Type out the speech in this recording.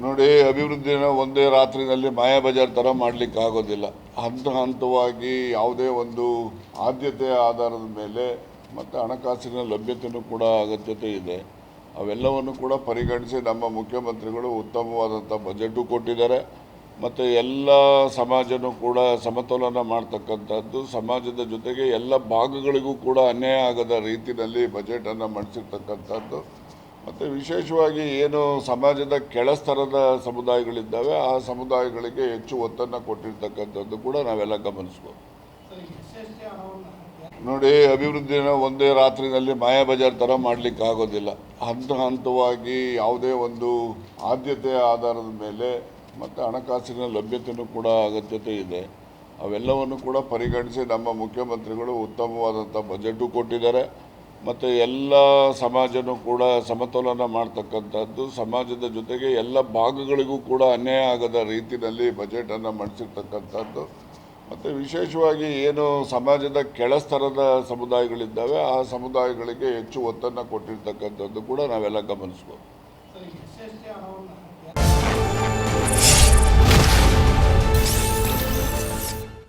ನೋಡಿ, ಅಭಿವೃದ್ಧಿನ ಒಂದೇ ರಾತ್ರಿನಲ್ಲಿ ಮಾಯಾಬಜಾರ್ ಥರ ಮಾಡಲಿಕ್ಕೆ ಆಗೋದಿಲ್ಲ. ಹಂತ ಹಂತವಾಗಿ ಯಾವುದೇ ಒಂದು ಆದ್ಯತೆಯ ಆಧಾರದ ಮೇಲೆ ಮತ್ತು ಹಣಕಾಸಿನ ಲಭ್ಯತೆಯೂ ಕೂಡ ಅಗತ್ಯತೆ ಇದೆ. ಅವೆಲ್ಲವನ್ನು ಕೂಡ ಪರಿಗಣಿಸಿ ನಮ್ಮ ಮುಖ್ಯಮಂತ್ರಿಗಳು ಉತ್ತಮವಾದಂಥ ಬಜೆಟು ಕೊಟ್ಟಿದ್ದಾರೆ. ಮತ್ತು ಎಲ್ಲ ಸಮಾಜನೂ ಕೂಡ ಸಮತೋಲನ ಮಾಡ್ತಕ್ಕಂಥದ್ದು, ಸಮಾಜದ ಜೊತೆಗೆ ಎಲ್ಲ ಭಾಗಗಳಿಗೂ ಕೂಡ ಅನ್ಯಾಯ ಆಗದ ರೀತಿಯಲ್ಲಿ ಬಜೆಟನ್ನು ಮಂಡಿಸಿರ್ತಕ್ಕಂಥದ್ದು. ಮತ್ತು ವಿಶೇಷವಾಗಿ ಏನು ಸಮಾಜದ ಕೆಳಸ್ತರದ ಸಮುದಾಯಗಳಿದ್ದಾವೆ, ಆ ಸಮುದಾಯಗಳಿಗೆ ಹೆಚ್ಚು ಒತ್ತನ್ನು ಕೊಟ್ಟಿರ್ತಕ್ಕಂಥದ್ದು ಕೂಡ ನಾವೆಲ್ಲ ಗಮನಿಸ್ಬೋದು. ನೋಡಿ, ಅಭಿವೃದ್ಧಿನ ಒಂದೇ ರಾತ್ರಿನಲ್ಲಿ ಮಾಯಾಬಜಾರ್ ಥರ ಮಾಡಲಿಕ್ಕೆ ಆಗೋದಿಲ್ಲ. ಹಂತ ಹಂತವಾಗಿ ಯಾವುದೇ ಒಂದು ಆದ್ಯತೆಯ ಆಧಾರದ ಮೇಲೆ ಮತ್ತು ಹಣಕಾಸಿನ ಲಭ್ಯತೆಯೂ ಕೂಡ ಅಗತ್ಯತೆ ಇದೆ. ಅವೆಲ್ಲವನ್ನು ಕೂಡ ಪರಿಗಣಿಸಿ ನಮ್ಮ ಮುಖ್ಯಮಂತ್ರಿಗಳು ಉತ್ತಮವಾದಂಥ ಬಜೆಟು ಕೊಟ್ಟಿದ್ದಾರೆ. ಮತ್ತು ಎಲ್ಲ ಸಮಾಜನೂ ಕೂಡ ಸಮತೋಲನ ಮಾಡ್ತಕ್ಕಂಥದ್ದು, ಸಮಾಜದ ಜೊತೆಗೆ ಎಲ್ಲ ಭಾಗಗಳಿಗೂ ಕೂಡ ಅನ್ಯಾಯ ಆಗದ ರೀತಿಯಲ್ಲಿ ಬಜೆಟನ್ನು ಮಂಡಿಸಿರ್ತಕ್ಕಂಥದ್ದು. ಮತ್ತು ವಿಶೇಷವಾಗಿ ಏನು ಸಮಾಜದ ಕೆಳಸ್ತರದ ಸಮುದಾಯಗಳಿದ್ದಾವೆ, ಆ ಸಮುದಾಯಗಳಿಗೆ ಹೆಚ್ಚು ಒತ್ತನ್ನು ಕೊಟ್ಟಿರ್ತಕ್ಕಂಥದ್ದು ಕೂಡ ನಾವೆಲ್ಲ ಗಮನಿಸ್ಬೋದು.